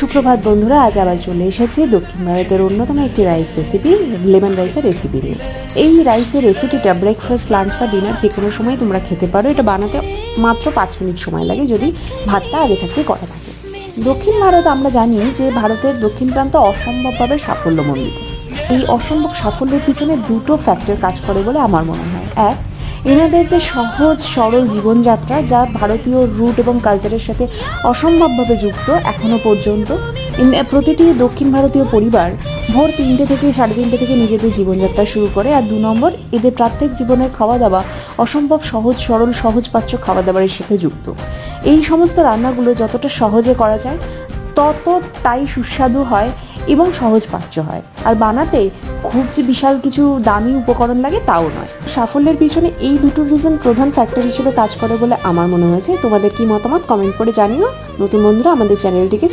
সুপ্রভাত বন্ধুরা, আজ আবার চলে এসেছি দক্ষিণ ভারতের অন্যতম একটি রাইস রেসিপি, লেমন রাইসের রেসিপি নিয়ে। এই রাইসের রেসিপিটা ব্রেকফাস্ট, লাঞ্চ বা ডিনার যে কোনো সময় তোমরা খেতে পারো। এটা বানাতে মাত্র 5 মিনিট সময় লাগে যদি ভাতটা আগে থাকতে করা থাকে। দক্ষিণ ভারত আমরা জানি যে ভারতের দক্ষিণ প্রান্ত অসম্ভবভাবে সাফল্যমণ্ডিত। এই অসম্ভব সাফল্যের পিছনে দুটো ফ্যাক্টর কাজ করে বলে আমার মনে হয়। এক, এনাদের যে সহজ সরল জীবনযাত্রা, যা ভারতীয় রুট এবং কালচারের সাথে অসম্ভবভাবে যুক্ত এখনও পর্যন্ত। প্রতিটি দক্ষিণ ভারতীয় পরিবার ভোর 3টে থেকে 3:30 থেকে নিজেদের জীবনযাত্রা শুরু করে। আর 2 নম্বর, এদের প্রত্যেক জীবনের খাওয়া দাওয়া অসম্ভব সহজ সরল সহজপাচ্য খাওয়া দাওয়ার সাথে যুক্ত। এই সমস্ত রান্নাগুলো যতটা সহজে করা যায় ততটাই সুস্বাদু হয় এবং সহজপাচ্য হয়। আর বানাতে খুব যে বিশাল কিছু দামি উপকরণ লাগে তাও নয়। সাফল্যের পিছনে এই দুটো রিজন প্রধান ফ্যাক্টর হিসেবে কাজ করে বলে আমার মনে হয়েছে। তোমাদের কি মতামত কমেন্ট করে জানিও। নতুন বন্ধুরা আমাদের চ্যানেলটিকে